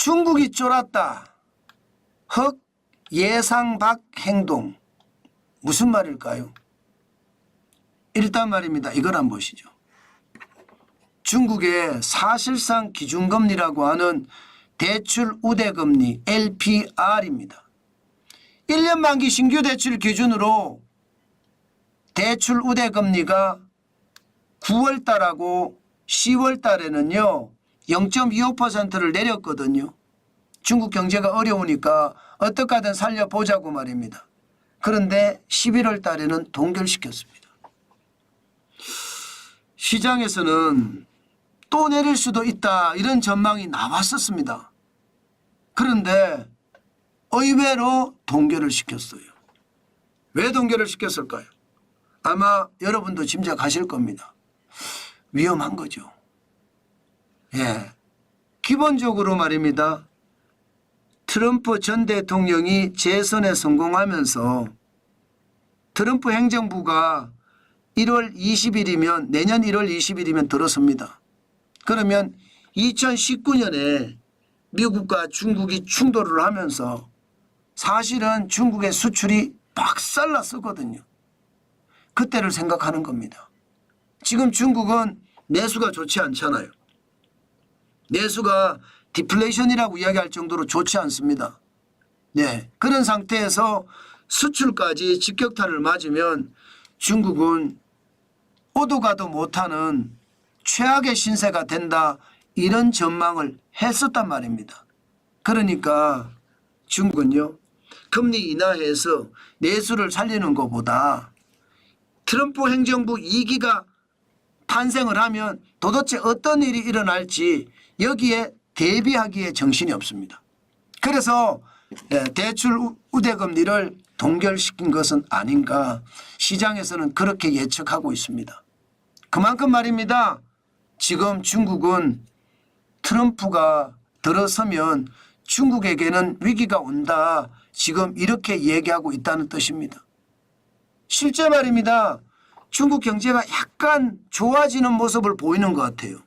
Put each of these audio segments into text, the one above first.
중국이 쫄았다. 흑 예상 밖 행동. 무슨 말일까요? 일단 말입니다. 이걸 한번 보시죠. 중국의 사실상 기준금리라고 하는 대출 우대금리 LPR입니다. 1년 만기 신규 대출 기준으로 대출 우대금리가 9월 달하고 10월 달에는요 0.25%를 내렸거든요. 중국 경제가 어려우니까 어떻게 하든 살려보자고 말입니다. 그런데 11월 달에는 동결시켰습니다. 시장에서는 또 내릴 수도 있다 이런 전망이 나왔었습니다. 그런데 의외로 동결을 시켰어요. 왜 동결을 시켰을까요? 아마 여러분도 짐작하실 겁니다. 위험한 거죠. 예, 기본적으로 말입니다. 트럼프 전 대통령이 재선에 성공하면서 트럼프 행정부가 1월 20일이면 내년 1월 20일이면 들어섭니다. 그러면 2019년에 미국과 중국이 충돌을 하면서 사실은 중국의 수출이 박살났었거든요. 그때를 생각하는 겁니다. 지금 중국은 내수가 좋지 않잖아요. 내수가 디플레이션이라고 이야기할 정도로 좋지 않습니다. 네, 그런 상태에서 수출까지 직격탄을 맞으면 중국은 오도 가도 못하는 최악의 신세가 된다 이런 전망을 했었단 말입니다. 그러니까 중국은요 금리 인하해서 내수를 살리는 것보다 트럼프 행정부 2기가 탄생을 하면 도대체 어떤 일이 일어날지 여기에 대비하기에 정신이 없습니다. 그래서 대출 우대금리를 동결시킨 것은 아닌가 시장에서는 그렇게 예측하고 있습니다. 그만큼 말입니다. 지금 중국은 트럼프가 들어서면 중국에게는 위기가 온다. 지금 이렇게 얘기하고 있다는 뜻입니다. 실제 말입니다. 중국 경제가 약간 좋아지는 모습을 보이는 것 같아요.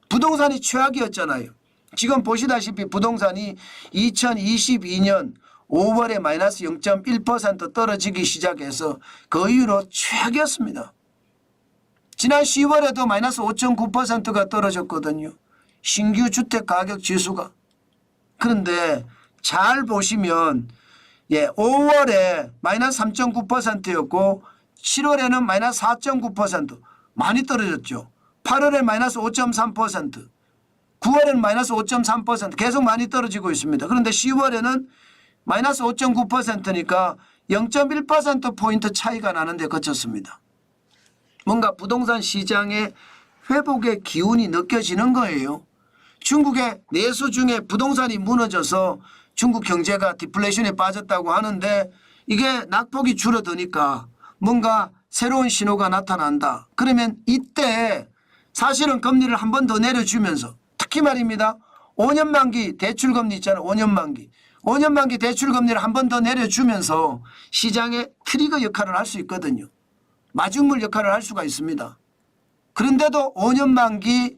부동산이 최악이었잖아요. 지금 보시다시피 부동산이 2022년 5월에 마이너스 0.1% 떨어지기 시작해서 그 이후로 최악이었습니다. 지난 10월에도 마이너스 5.9%가 떨어졌거든요. 신규 주택 가격 지수가. 그런데 잘 보시면 5월에 마이너스 3.9%였고 7월에는 마이너스 4.9% 많이 떨어졌죠. 8월에 마이너스 5.3%, 9월에는 마이너스 5.3% 계속 많이 떨어지고 있습니다. 그런데 10월에는 마이너스 5.9%니까 0.1%포인트 차이가 나는데 그쳤습니다. 뭔가 부동산 시장의 회복의 기운이 느껴지는 거예요. 중국의 내수 중에 부동산이 무너져서 중국 경제가 디플레이션에 빠졌다고 하는데 이게 낙폭이 줄어드니까 뭔가 새로운 신호가 나타난다. 그러면 이때 사실은 금리를 한 번 더 내려주면서 특히 말입니다. 5년 만기 대출금리 있잖아요. 5년 만기. 5년 만기 대출금리를 한 번 더 내려주면서 시장의 트리거 역할을 할 수 있거든요. 마중물 역할을 할 수가 있습니다. 그런데도 5년 만기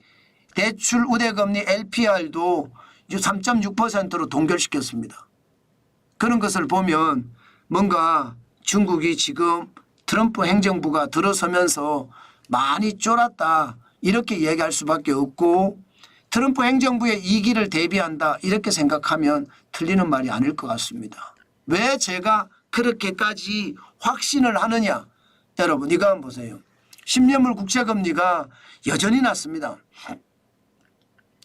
대출 우대금리 LPR도 3.6%로 동결시켰습니다. 그런 것을 보면 뭔가 중국이 지금 트럼프 행정부가 들어서면서 많이 쫄았다 이렇게 얘기할 수밖에 없고 트럼프 행정부의 2기를 대비한다 이렇게 생각하면 틀리는 말이 아닐 것 같습니다. 왜 제가 그렇게까지 확신을 하느냐. 여러분 이거 한번 보세요. 10년물 국채금리가 여전히 낮습니다.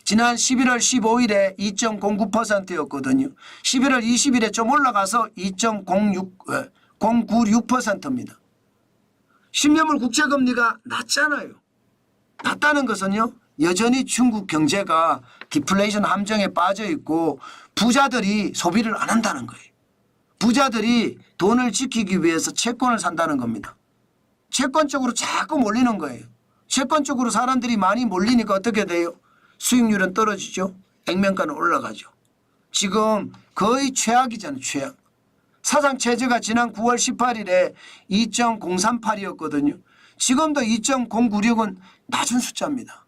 지난 11월 15일에 2.09%였거든요. 11월 20일에 좀 올라가서 2.096%입니다. 10년물 국채금리가 낮잖아요. 낮다는 것은요. 여전히 중국 경제가 디플레이션 함정에 빠져 있고 부자들이 소비를 안 한다는 거예요. 부자들이 돈을 지키기 위해서 채권을 산다는 겁니다. 채권 쪽으로 자꾸 몰리는 거예요. 채권 쪽으로 사람들이 많이 몰리니까 어떻게 돼요? 수익률은 떨어지죠. 액면가는 올라가죠. 지금 거의 최악이잖아요. 최악. 사상 최저가 지난 9월 18일에 2.038이었거든요. 지금도 2.096은 낮은 숫자입니다.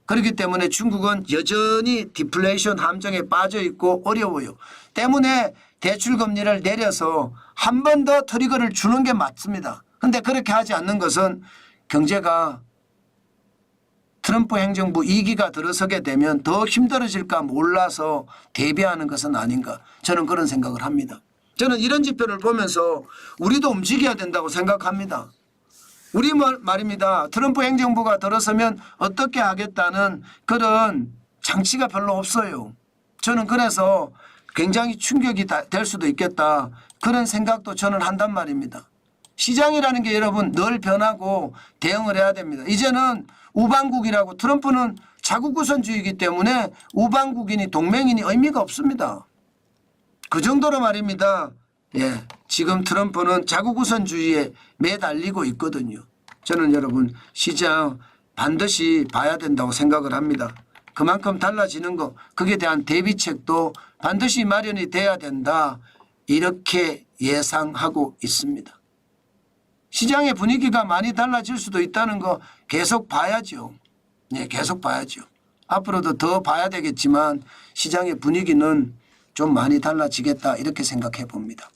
그렇기 때문에 중국은 여전히 디플레이션 함정에 빠져 있고 어려워요. 때문에 대출 금리를 내려서 한 번 더 트리거를 주는 게 맞습니다. 그런데 그렇게 하지 않는 것은 경제가 트럼프 행정부 2기가 들어서게 되면 더 힘들어질까 몰라서 대비하는 것은 아닌가, 저는 그런 생각을 합니다. 저는 이런 지표를 보면서 우리도 움직여야 된다고 생각합니다. 우리 말입니다. 트럼프 행정부가 들어서면 어떻게 하겠다는 그런 장치가 별로 없어요. 저는 그래서 굉장히 충격이 될 수도 있겠다, 그런 생각도 저는 한단 말입니다. 시장이라는 게 여러분 늘 변하고 대응을 해야 됩니다. 이제는 우방국이라고, 트럼프는 자국우선주의이기 때문에 우방국이니 동맹이니 의미가 없습니다. 그 정도로 말입니다. 예, 지금 트럼프는 자국우선주의에 매달리고 있거든요. 저는 여러분 시장 반드시 봐야 된다고 생각을 합니다. 그만큼 달라지는 거, 그에 대한 대비책도 반드시 마련이 돼야 된다, 이렇게 예상하고 있습니다. 시장의 분위기가 많이 달라질 수도 있다는 거 계속 봐야죠. 네, 계속 봐야죠. 앞으로도 더 봐야 되겠지만 시장의 분위기는 좀 많이 달라지겠다, 이렇게 생각해 봅니다.